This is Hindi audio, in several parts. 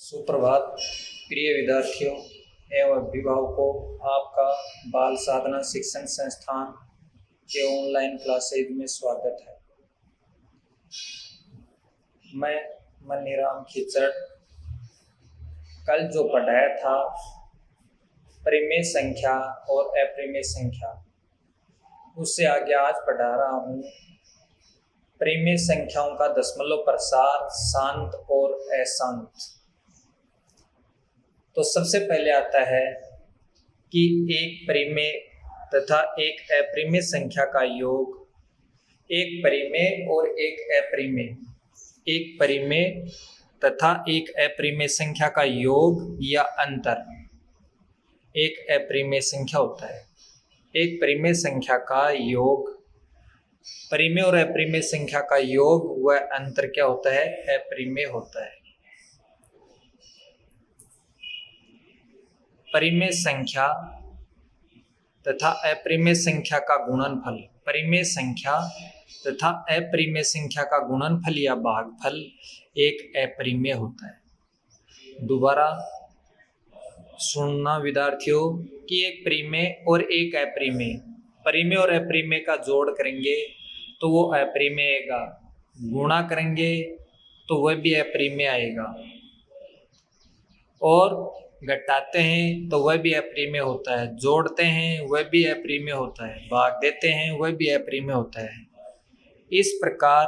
सुप्रभात प्रिय विद्यार्थियों एवं अभिभावकों, आपका बाल साधना शिक्षण संस्थान के ऑनलाइन क्लासेज में स्वागत है। मैं मनीराम खिचड़ कल जो पढ़ाया था परिमेय संख्या और अपरिमेय संख्या, उससे आगे आज पढ़ा रहा हूँ परिमेय संख्याओं का दशमलव प्रसार, शांत और अशांत। तो सबसे पहले आता है कि एक परिमेय तथा एक अपरिमेय संख्या का योग, एक परिमेय और एक अपरिमेय, एक परिमेय तथा एक अपरिमेय संख्या का योग या अंतर एक अपरिमेय संख्या होता है। एक परिमेय संख्या का योग, परिमेय और अपरिमेय संख्या का योग व अंतर क्या होता है? अपरिमेय होता है। परिमेय संख्या तथा अपरिमेय संख्या का गुणनफल, परिमेय संख्या तथा अपरिमेय संख्या का गुणनफल या भागफल एक अपरिमेय होता है। दोबारा सुनना विद्यार्थियों कि एक परिमेय और एक अपरिमेय, परिमेय और अपरिमेय का जोड़ करेंगे तो वो अपरिमेय आएगा, गुणा करेंगे तो वह भी अपरिमेय आएगा, और घटाते हैं तो वह भी अपरिमेय होता है, जोड़ते हैं वह भी अपरिमेय होता है, भाग देते हैं वह भी अपरिमेय होता है। इस प्रकार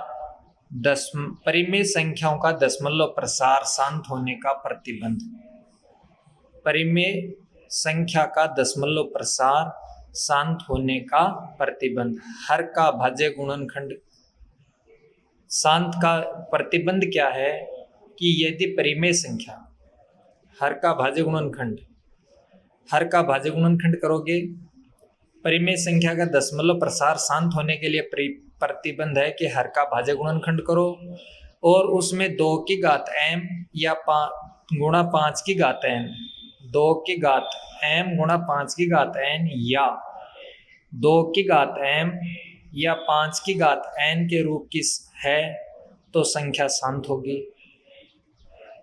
परिमेय संख्याओं का दशमलव प्रसार, शांत होने का प्रतिबंध। परिमेय संख्या का दशमलव प्रसार, शांत होने का प्रतिबंध। हर का भाज्य गुणनखंड। शांत का प्रतिबंध क्या है कि यदि परिमेय संख्या हर का भाज्य गुणनखंड, हर का भाज्य गुणनखंड करोगे, परिमेय संख्या का दशमलव प्रसार शांत होने के लिए प्रतिबंध है कि हर का भाज्य गुणनखंड करो और उसमें 2 की घात m या गुणा 5 की घात n, 2 की घात m गुणा 5 की घात n या 2 की घात m या 5 की घात n के रूप की है तो संख्या शांत होगी,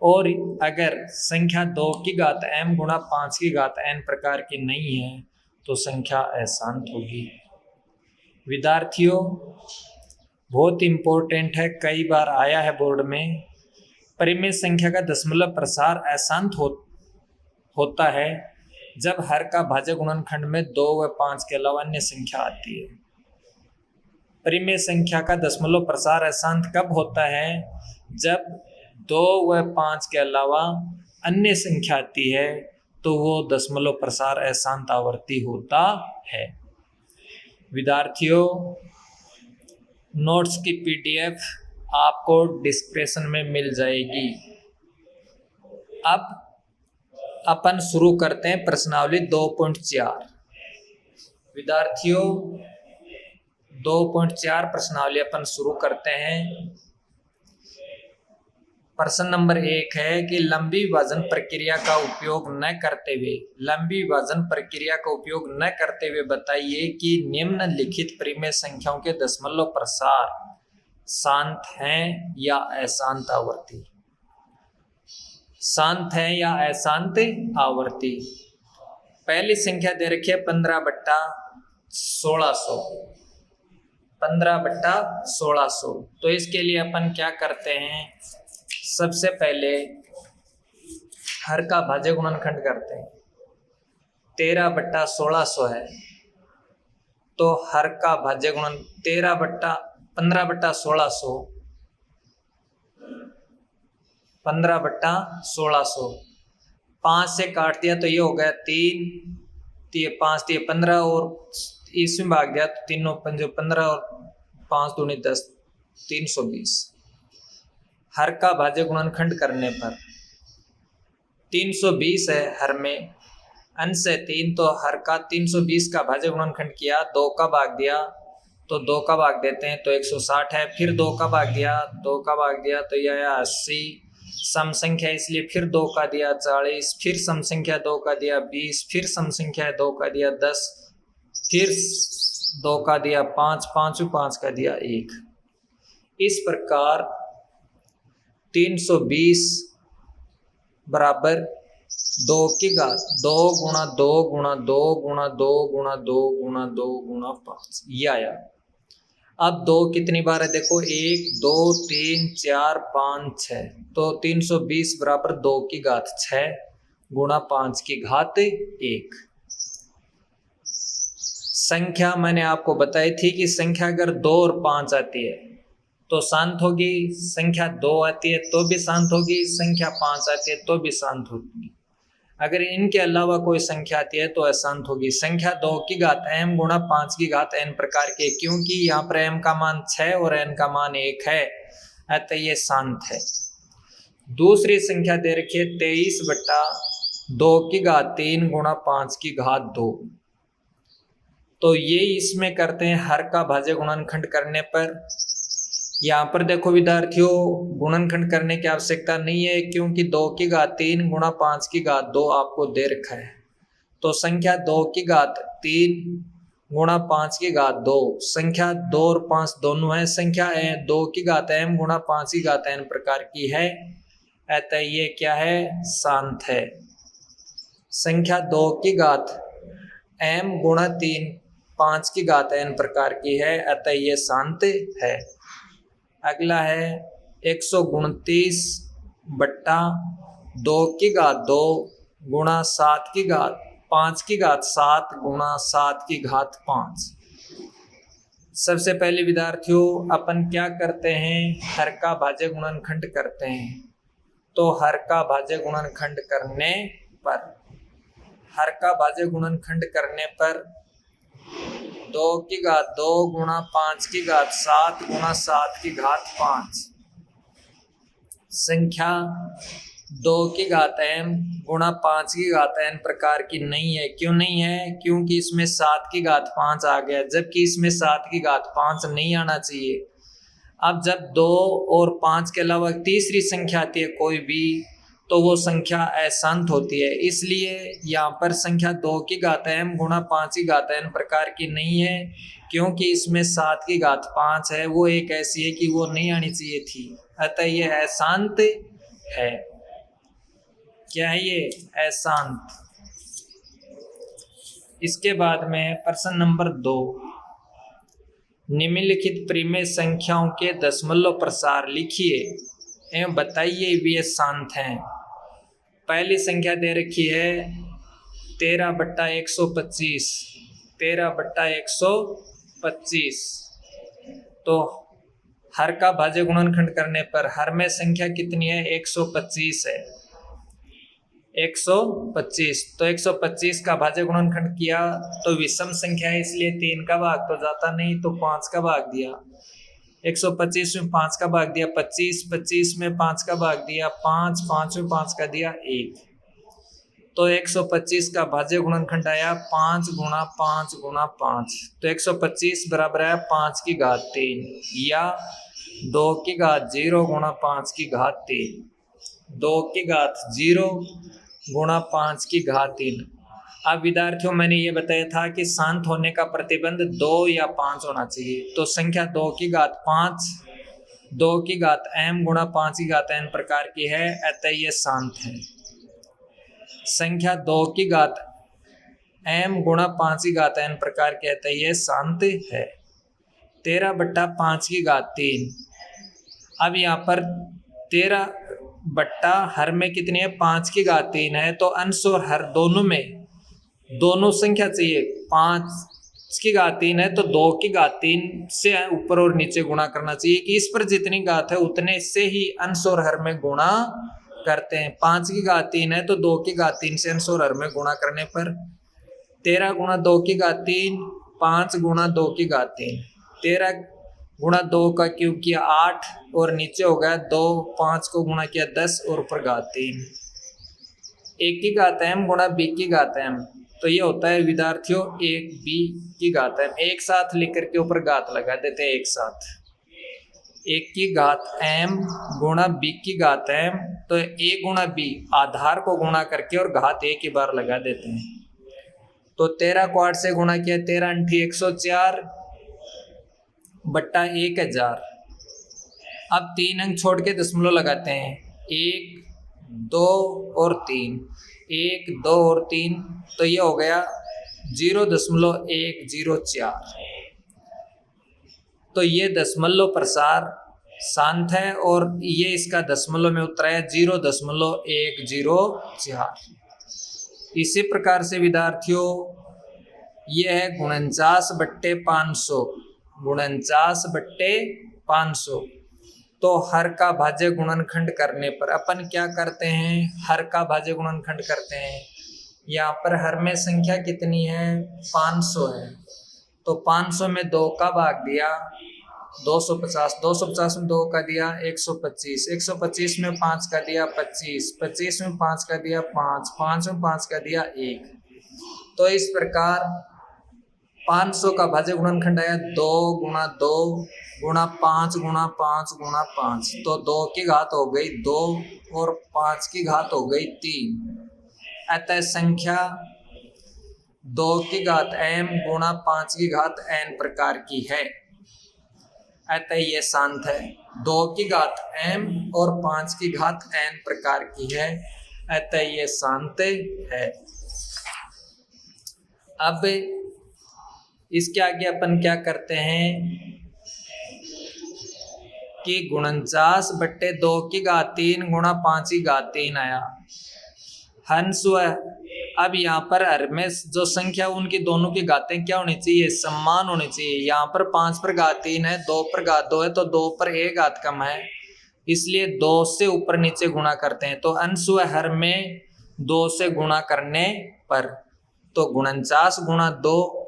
और अगर संख्या 2 की घात m गुणा 5 की घात n प्रकार की नहीं है तो संख्या अशांत होगी। विद्यार्थियों बहुत इंपॉर्टेंट है, कई बार आया है बोर्ड में। परिमेय संख्या का दशमलव प्रसार अशांत होता है जब हर का भाज्य गुणनखंड में 2 व 5 के अलावा अन्य संख्या आती है। परिमेय संख्या का दशमलव प्रसार अशांत कब होता है? जब 2 व 5 के अलावा अन्य संख्या आती है तो वो दशमलव प्रसार अशांत आवर्ती होता है। विद्यार्थियों नोट्स की PDF आपको डिस्क्रिप्शन में मिल जाएगी। अब अपन शुरू करते हैं प्रश्नावली 2.4। विद्यार्थियों 2.4 प्रश्नावली अपन शुरू करते हैं। प्रश्न नंबर 1 है कि लंबी विभाजन प्रक्रिया का उपयोग न करते हुए, लंबी विभाजन प्रक्रिया का उपयोग न करते हुए बताइए कि निम्नलिखित परिमेय संख्याओं के दशमलव प्रसार शांत हैं या अशांत आवर्ती। शांत हैं या अशांत आवर्ती। पहली संख्या दे रखी है 15/1600, 15/1600। तो इसके लिए अपन क्या करते हैं? सबसे पहले हर का भाज्य गुणनखंड करते हैं। 13/1600 है तो हर का भाज्य गुणन 15/1600, 15/1600। 5 से काट दिया तो ये हो गया 3, 5 3 15 और इसमें भाग दिया तो 3 5 15 और 5 दूनी 10, 320। हर का भाज्य गुणनखंड करने पर 320 है हर में, अंश है 3, तो हर का 320 का भाज्य गुणनखंड किया, 2 का भाग दिया तो 2 का भाग देते हैं तो 160 है, फिर 2 का भाग दिया, 2 का भाग दिया तो यह है 80। सम संख्या इसलिए फिर 2 का दिया 40, फिर सम संख्या 2 का दिया 20, फिर सम संख्या 2 का दिया 10, फिर 2 का दिया 5, 5 का दिया 1। इस प्रकार 320 बराबर 2 की घात 2 गुणा 2 गुणा 2 गुणा 2 गुणा 2 गुणा 2 गुणा 5, ये आया। अब 2 कितनी बार है देखो, 1 2 3 4 5 6, तो 320 बराबर 2 की घात 6 गुणा 5 की घात 1। संख्या मैंने आपको बताई थी कि संख्या अगर 2 और 5 आती है तो शांत होगी, संख्या 2 आती है तो भी शांत होगी, संख्या 5 आती है तो भी शांत होगी। अगर इनके अलावा कोई संख्या आती है तो अशांत होगी। संख्या 2 की घात m गुणा 5 की घात n प्रकार के, क्योंकि यहाँ पर m का मान 6 और n का मान 1 है, अतः ये शांत है। दूसरी संख्या दे रखी है 23 बट्टा 2 की घात 3 गुणा 5 की घात 2, तो ये इसमें करते हैं हर का भाज्य गुणनखंड करने पर। यहाँ पर देखो विद्यार्थियों, गुणनखंड करने की आवश्यकता नहीं है, क्योंकि 2 की घात 3 गुणा 5 की घात 2 आपको दे रखा है। तो संख्या 2 की घात 3 गुणा 5 की घात 2, संख्या 2 और 5 दोनों है, संख्या 2 की घात m गुणा 5 की घात n प्रकार की है, अतः ये क्या है, शांत है। संख्या 2 की घात m गुणा 3 5 की घात n प्रकार की है, अतः ये शांत है। अगला है 129 बट्टा 2 की घात 2 गुणा 7 की घात 5 की घात 7 गुणा 7 की घात 5। सबसे पहले विद्यार्थियों अपन क्या करते हैं, हर का भाज्य गुणनखंड करते हैं। तो हर का भाज्य गुणनखंड करने पर, हर का भाज्य गुणनखंड करने पर 2 की घात 2 गुणा 5 की घात 7 गुणा 7 की घात 5, संख्या 2 की घात m गुणा 5 की घात n प्रकार की नहीं है। क्यों नहीं है, क्योंकि इसमें 7 की घात 5 आ गया, जबकि इसमें 7 की घात 5 नहीं आना चाहिए। अब जब 2 और 5 के अलावा तीसरी संख्या आती है कोई भी, तो वो संख्या अशांत होती है। इसलिए यहाँ पर संख्या 2 की घात m गुणा 5 की घात n प्रकार की नहीं है, क्योंकि इसमें 7 की घात 5 है, वो एक ऐसी है कि वो नहीं आनी चाहिए थी, अतः ये अशांत है। क्या है ये, अशांत। इसके बाद में प्रश्न नंबर 2, निम्नलिखित परिमेय संख्याओं के दशमलव प्रसार लिखिए एवं बताइए वे शांत हैं। पहली संख्या दे रखी है 13 बट्टा 125, 13 बट्टा 125, तो हर का भाज्य गुणनखंड करने पर हर में संख्या कितनी है, 125 है, 125। तो 125 का भाज्य गुणनखंड किया तो विषम संख्या है, इसलिए 3 का भाग तो जाता नहीं, तो 5 का भाग दिया। 125 में 5 का भाग दिया 25, 25 में 5 का भाग दिया 5, 5 में 5 का दिया 1, तो 125 का भाज्य गुणनखंड आया 5 गुणा 5 गुणा 5, तो 125 बराबर है 5 की घात 3 या 2 की घात 0 गुणा 5 की घात 3, 2 की घात 0 गुणा 5 की घात 3। अब विद्यार्थियों मैंने ये बताया था कि शांत होने का प्रतिबंध 2 या 5 होना चाहिए, तो संख्या 2 की घात 5 2 की घात m गुणा 5 की घात n प्रकार की है, अतः ये शांत है। संख्या 2 की घात m गुणा 5 की घात n प्रकार की है, अतः ये शांत है। 13 बट्टा 5 की घात 3, अब यहाँ पर 13 बट्टा हर में कितनी है, 5 की घात 3 है, तो अंश और हर दोनों में दोनों संख्या चाहिए। 5 की घात 3 है तो 2 की घात 3 से ऊपर और नीचे गुणा करना चाहिए कि इस पर जितनी घात है उतने से ही अंश और हर में गुणा करते हैं। 5 की घात 3 है तो 2 की घात 3 से अंश और हर में गुणा करने पर 13 गुणा 2 की घात 3, 5 गुणा 2 की घात 3, 13 गुणा 2 का क्यूब किया 8 और नीचे हो गया 2, 5 को गुणा किया 10 और ऊपर घात 3, 1 की घात m गुणा b की घात m, तो ये होता है विद्यार्थियों 1b की घात m। एक साथ लिख करके ऊपर घात लगा देते हैं एक साथ, 1 की घात m गुणा b की घात m, तो a गुणा b आधार को गुणा करके और घात एक ही बार लगा देते हैं। तो 13 को 8 से गुणा किया 13 × 104 बट्टा 1000। अब 3 अंक छोड़ के दशमलव लगाते हैं, 1 2 और 3, 1 2 और 3, तो ये हो गया 0.104। तो ये दशमलव प्रसार शांत है और ये इसका दशमलव में उतरा है 0.104। इसी प्रकार से विद्यार्थियों ये है 49/500, 49/500। तो हर का भाज्य गुणनखंड करने पर अपन क्या करते हैं, हर का भाज्य गुणनखंड करते हैं। यहाँ पर हर में संख्या कितनी है, 500 है, तो 500 में 2 का भाग दिया 250, 250 में 2 का दिया 125, 125 में 5 का दिया 25, 25 में 5 का दिया 5, 5 में 5 का दिया 1। तो इस प्रकार 500 का भाज्य गुणनखंड आया 2 गुणा 2 गुणा 5 गुणा 5 गुणा 5। तो 2 की घात हो गई 2 और 5 की घात हो गई 3। अतः संख्या 2 की घात m गुणा 5 की घात n प्रकार की है। अतः ये शांत है। 2 की घात m और 5 की घात n प्रकार की है, अतः ये शांत है। अब इसके आगे अपन क्या करते हैं कि 49/2 की घात 3 गुणा 5 की घात 3 आया। हंस हुआ। अब यहाँ पर हर में जो संख्या उनकी दोनों की घातें क्या होनी चाहिए, समान होनी चाहिए। यहाँ पर 5 पर घात 3 है, 2 पर घात 2 है, तो 2 पर 1 घात कम है, इसलिए 2 से ऊपर नीचे गुणा करते हैं। तो अंश हुआ हर में 2 से गुणा करने पर, तो 49 गुणा 2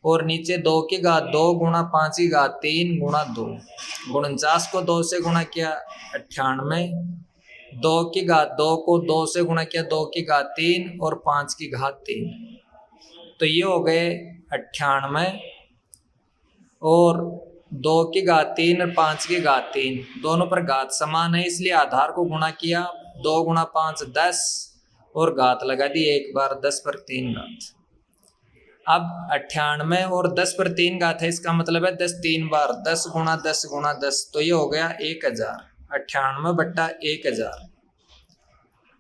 और नीचे 2 की घात 2 गुणा 5 की घात 3 गुणा 2। 49 को 2 से गुणा किया 98, 2 की घात 2 को 2 से गुणा किया 2 की घात 3 और 5 की घात 3, तो ये हो गए 98 और 2 की घात 3 और 5 की घात 3, दोनों पर घात समान है, इसलिए आधार को गुणा किया 2 गुणा 5 10 और घात लगा दी एक बार 10 पर 3 घात। अब 98 और 10 पर 3 घात है, इसका मतलब है 10 3 बार 10 गुणा 10 गुणा 10, तो ये हो गया 1000, 98/1000।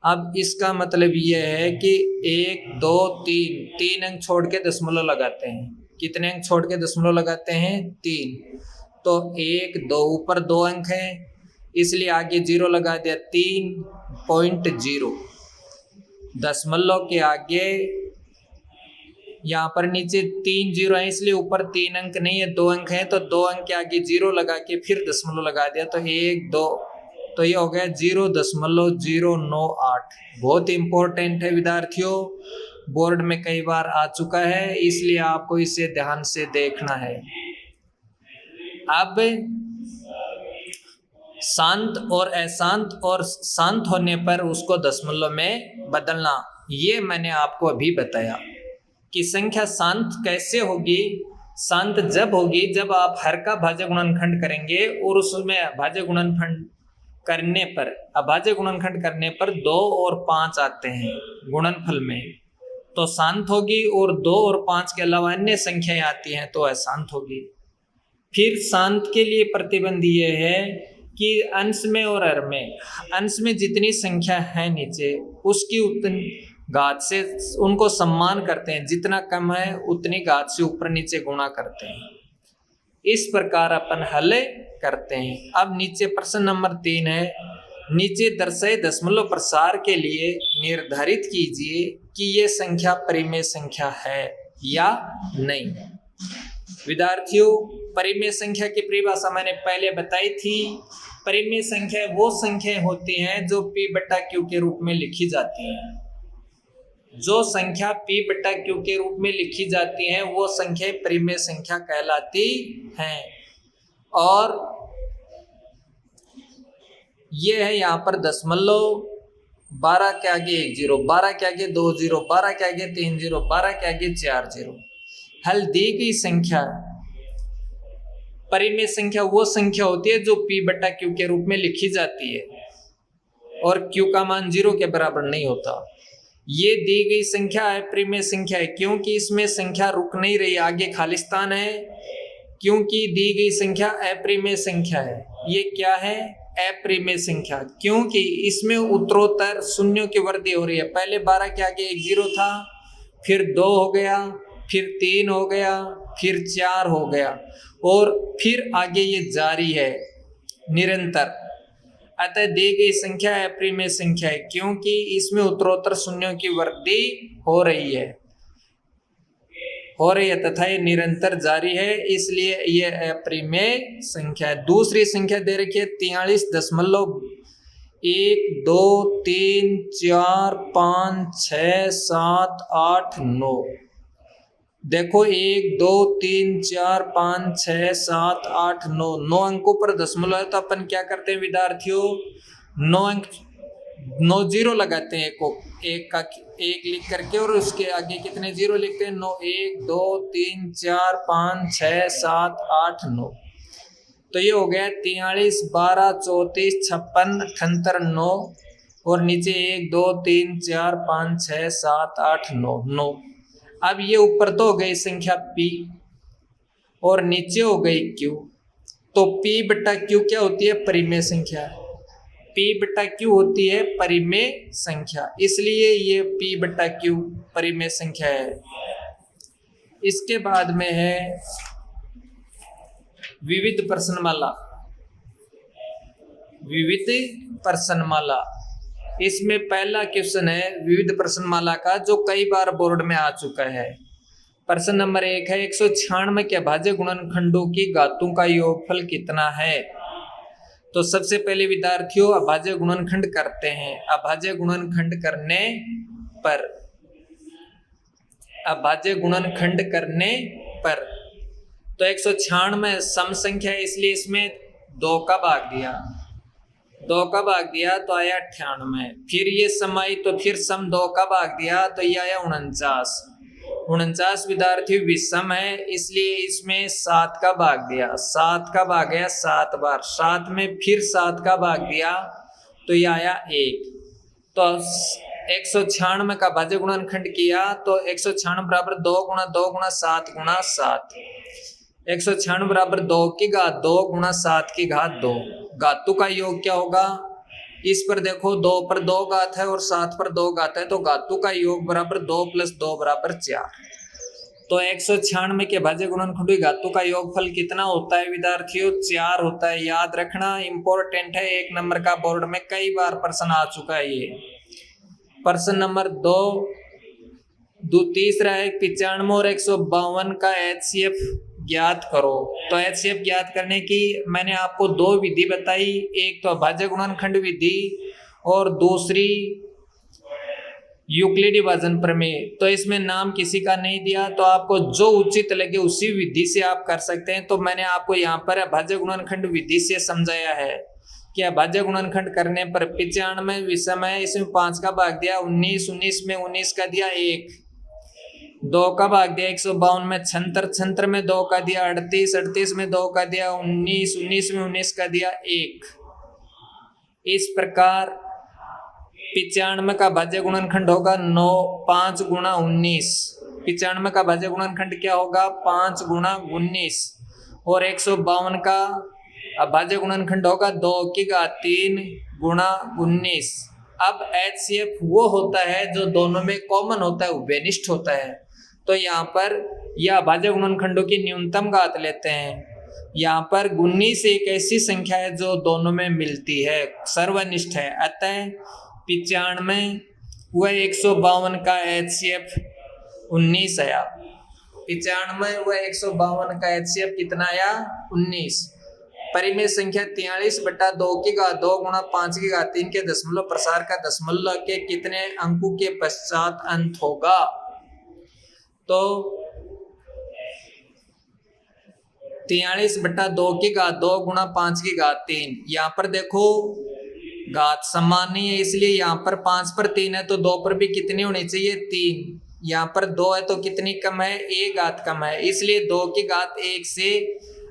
अब इसका मतलब ये है कि 1 2 3 अंक छोड़ के दशमलव लगाते हैं। कितने अंक छोड़ के दशमलव लगाते हैं, 3। तो 1 2 ऊपर 2 अंक है, इसलिए आगे 0 लगा दिया, 3.0। दशमलव के आगे यहाँ पर नीचे 3 0 है, इसलिए ऊपर 3 अंक नहीं है, 2 अंक है, तो 2 अंक के आगे 0 लगा के फिर दशमलव लगा दिया, तो 1 2, तो ये हो गया 0.098। बहुत इंपॉर्टेंट है विद्यार्थियों, बोर्ड में कई बार आ चुका है, इसलिए आपको इसे ध्यान से देखना है। अब शांत और अशांत और शांत होने पर उसको दशमलव में बदलना, ये मैंने आपको अभी बताया कि संख्या शांत कैसे होगी। शांत जब होगी जब आप हर का भाज्य गुणनखंड करेंगे और उसमें भाज्य गुणनखंड करने पर, अभाज्य गुणनखंड करने पर 2 और 5 आते हैं गुणनफल में, तो शांत होगी। और 2 और 5 के अलावा अन्य संख्याएं आती हैं तो अशांत होगी। फिर शांत के लिए प्रतिबंध ये है कि अंश में और हर में, अंश में जितनी संख्या है नीचे उसकी उतनी घात से उनको सम्मान करते हैं, जितना कम है उतनी घात से ऊपर नीचे गुणा करते हैं। इस प्रकार अपन हल करते हैं। अब नीचे प्रश्न नंबर 3 है, नीचे दर्शाए दशमलव प्रसार के लिए निर्धारित कीजिए कि ये संख्या परिमेय संख्या है या नहीं। विद्यार्थियों, परिमेय संख्या की परिभाषा मैंने पहले बताई थी। परिमेय संख्या वो संख्याएं होती हैं जो p/q के रूप में लिखी जाती हैं। जो संख्या p/q के रूप में लिखी जाती हैं वो संख्या परिमेय संख्या कहलाती हैं। और ये है यहाँ पर दशमलव, 12 के आगे 1 0, 12 के आगे 2 0, 12 के आगे 3 0, 12 के आगे 4 0। हल दी गई संख्या परिमेय संख्या वो संख्या होती है जो p/q के रूप में लिखी जाती है और q का मान 0 के बराबर नहीं होता। ये दी गई संख्या है परिमेय संख्या है क्योंकि इसमें संख्या रुक नहीं रही, आगे खालिस्तान है, क्योंकि दी गई संख्या अपरिमेय संख्या है। ये क्या है, अप्रिमेय संख्या, क्योंकि इसमें उत्तरोत्तर शून्यों की वृद्धि हो रही है। पहले 12 के आगे एक 0 था, फिर 2 हो गया, फिर 3 हो गया, फिर 4 हो गया और फिर आगे ये जारी है निरंतर। अतः दी गई संख्या अप्रिमेय संख्या है, क्योंकि इसमें उत्तरोत्तर शून्यों की वृद्धि हो रही है तथा ये निरंतर जारी है, इसलिए ये अप्रिमेय संख्या है। दूसरी संख्या दे रखी है 43.1, 2, 3, 4, 5, 6, 7, 8, 9। देखो 1, 2, 3, 4, 5, 6, 7, 8, 9, 9 अंकों पर दशमलव है। तो अपन क्या करते हैं विद्यार्थियों, 9 अंक 9 जीरो लगाते हैं, एक लिख करके और उसके आगे कितने जीरो लिखते हैं, 9, 1, 2, 3, 4, 5, 6, 7, 8, 9। तो ये हो गया 43, 12, 34, 56, 78, 9 और नीचे 1, 2, 3, 4, 5, 6, 7, 8, 9, 9। अब ये ऊपर तो हो गई संख्या P और नीचे हो गई Q। तो P बटा Q क्या होती है, परिमेय संख्या। P बटा Q होती है परिमेय संख्या, इसलिए ये P बटा Q परिमेय संख्या है। इसके बाद में है विविध प्रश्नमाला। विविध प्रश्नमाला, इसमें पहला क्वेश्चन है विविध प्रश्नमाला का, जो कई बार बोर्ड में आ चुका है। प्रश्न नंबर 1 है 196 के अभाज्य गुणनखंडों की घातों का योगफल कितना है। तो सबसे पहले विद्यार्थियों अभाज्य गुणनखंड करते हैं। अभाज्य गुणनखंड करने पर, अभाज्य गुणनखंड करने पर तो 196 सम संख्या है, इसलिए इसमें 2 का भाग दिया, 2 का भाग दिया तो आया 98। फिर ये सम आई तो फिर सम 2 का भाग दिया तो ये आया 49। 49 विद्यार्थी विषम है, इसलिए इसमें 7 का भाग दिया, 7 का भाग गया 7 बार, 7 में फिर 7 का भाग दिया तो ये आया 1। तो 196 का भाज्य गुणनखंड किया तो 196 बराबर 2 गुणा 2 गुणा 7 गुणा 7। 196 बराबर 2 की घात 2 गुणा 7 की घात 2। घातों का योग क्या होगा, इस पर देखो 2 पर 2 घात है और 7 पर 2 घात है, तो घातों का योग बराबर 2 + 2 बराबर 4। तो 196 के भाज्य गुणनखंडों की घातों का योगफल कितना होता है विद्यार्थियों, 4 होता है। याद रखना, इंपॉर्टेंट है, 1 नंबर का बोर्ड में कई बार प्रश्न आ चुका है ये। प्रश्न नंबर 2 तीसरा है 95 और 152 का HCF ज्ञात करो। तो HCF ज्ञात करने की मैंने आपको 2 विधि बताई, एक तो अभाज्य गुणनखंड विधि और दूसरी यूक्लिडी विभाजन प्रमेय। तो इसमें नाम किसी का नहीं दिया, तो आपको जो उचित लगे उसी विधि से आप कर सकते हैं। तो मैंने आपको यहाँ पर अभाज्य गुणनखंड विधि से समझाया है कि अभाज्य गुणनखंड करने पर 95 विषम है, इसमें 5 का भाग दिया 19, 19 में 19 का दिया 1, 2 का भाग दिया 152 में 76, 76 में 2 का दिया 38, 38 में 2 का दिया 19, 19 में 19 का दिया 1। इस प्रकार 95 का भाज्य गुणनखंड होगा 5 गुणा 19। 95 का भाज्य गुणनखंड क्या होगा, 5 गुणा 19। और 152 का अभाज्य गुणनखंड होगा 2 की घात 3 गुणा 19। अब HCF वो होता है जो दोनों में कॉमन होता है, उभयनिष्ठ होता है। तो यहाँ पर यह अभाज्य गुणनखंडों की न्यूनतम घात लेते हैं। यहाँ पर 19 एक ऐसी संख्या है जो दोनों में मिलती है, सर्वनिष्ठ है। अतः 95 व 152 का HCF 19 आया। 95 व 152 का HCF कितना आया, 19। परिमेय संख्या 43 बटा 2 की घात 2 गुणा 5 की घात 3 के दशमलव प्रसार का दशमलव के कितने अंकों के पश्चात अंत होगा। तो 43 बटा 2 की घात 2 गुणा 5 की घात 3, यहाँ पर देखो घात समान नहीं है, इसलिए यहाँ पर 5 पर 3 है तो 2 पर भी कितनी होनी चाहिए, 3। यहाँ पर 2 है तो कितनी कम है, 1 घात कम है, इसलिए 2 की घात 1 से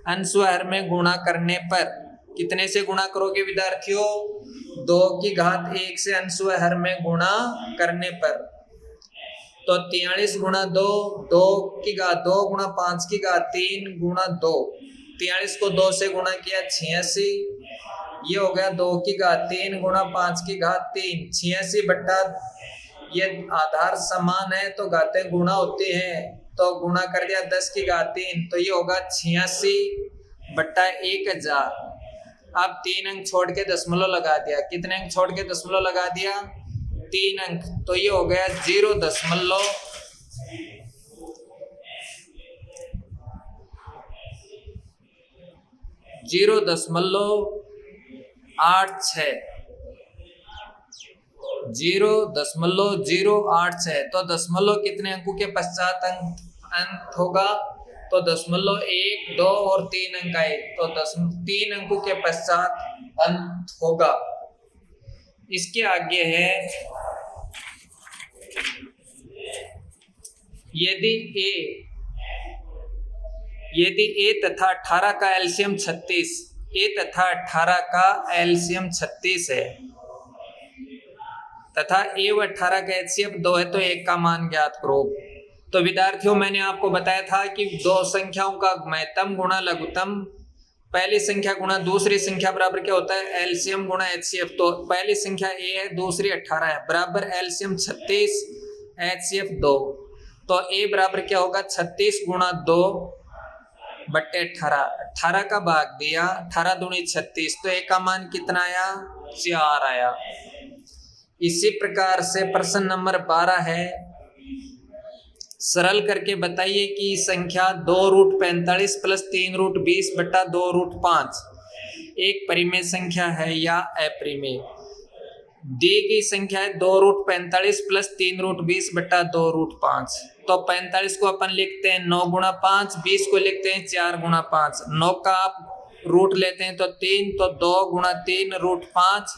अंशहर में गुणा करने पर कितने से गुणा करोगे विद्यार्थियों, 2 की घात 1 से अंशहर में गुणा करने पर। तो 43 गुणा 2, 2 की घात 2 गुणा 5 की घात 3 गुणा 2, 43 को 2 से गुणा किया 86, ये हो गया 2 की घात 3 गुणा 5 की घात 3, 86 बट्टा, ये आधार समान है तो घातें गुणा होती हैं, तो गुणा कर दिया 10 की घात 3, तो ये होगा 86 बट्टा 1000। अब 3 अंक छोड़ के दशमलव लगा दिया, कितने अंक छोड़ के दशमलव लगा दिया? 3 अंक, तो ये हो गया 0.086 तो दशमलव कितने अंकों के पश्चात अंक होगा? तो दशमलव 1, 2 और 3 अंक आए, तो 3 अंकों के पश्चात अंक होगा। इसके आगे है यदि a तथा 18 का एलसीएम 36, a तथा 18 का एलसीएम 36 है तथा a व 18 का एचसीएफ 2 है, तो एक का मान ज्ञात करो। तो विद्यार्थियों, मैंने आपको बताया था कि दो संख्याओं का महत्तम गुणा लघुत्तम, पहली संख्या गुणा दूसरी संख्या बराबर क्या होता है? एलसीएम गुणा एचसीएफ। तो पहली संख्या a है, दूसरी 18 है, बराबर एलसीएम 36 एचसीएफ 2। तो a बराबर क्या होगा? 36 गुणा 2 बट्टे 18, 18 का भाग दिया, 18 दूनी 36, तो a का मान कितना आया? 4 आया। इसी प्रकार से प्रश्न नंबर 12 है, सरल करके बताइए कि संख्या 2√45 प्लस 3√20 बट्टा 2√5 एक परिमेय संख्या है या अपरिमेय। दी गई संख्या है 2√45 प्लस 3√20 बट्टा 2√5। तो 45 को अपन लिखते हैं 9 गुणा 5, 20 को लिखते हैं 4 गुणा 5, 9 का आप रूट लेते हैं तो 3, तो 2 गुणा 3√5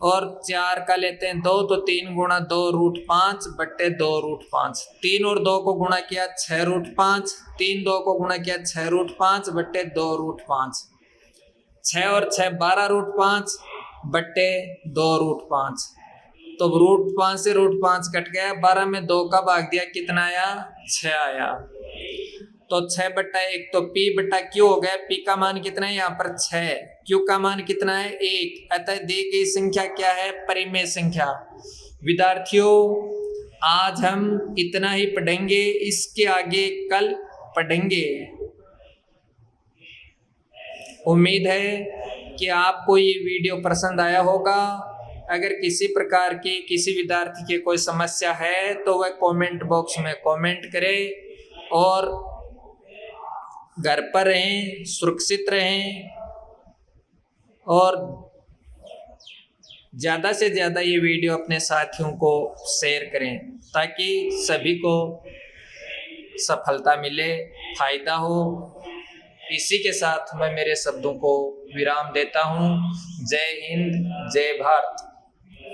और 4 का लेते हैं 2, तो 3 गुणा 2√5 बट्टे 2√5। 3 और 2 को गुणा किया 6√5, 3 2 को गुणा किया 6√5 बट्टे 2√5, 6 और 6 12√5 बट्टे 2√5। तो √5 से √5 कट गया, 12 में 2 का भाग दिया, कितना आया? 6 आया। तो 6 बट्टा 1, तो P बट्टा Q हो गया। P का मान कितना है? यहाँ पर 6, Q का मान कितना है? 1। अतः दी गई संख्या क्या है? परिमेय संख्या। विद्यार्थियों, आज हम इतना ही पढ़ेंगे, इसके आगे कल पढ़ेंगे। उम्मीद है कि आपको ये वीडियो पसंद आया होगा। अगर किसी प्रकार की किसी विद्यार्थी की कोई समस्या है तो वह कमेंट बॉक्स में कमेंट करे, और घर पर रहें, सुरक्षित रहें, और ज़्यादा से ज़्यादा ये वीडियो अपने साथियों को शेयर करें ताकि सभी को सफलता मिले, फायदा हो। इसी के साथ मैं मेरे शब्दों को विराम देता हूँ। जय हिंद, जय भारत।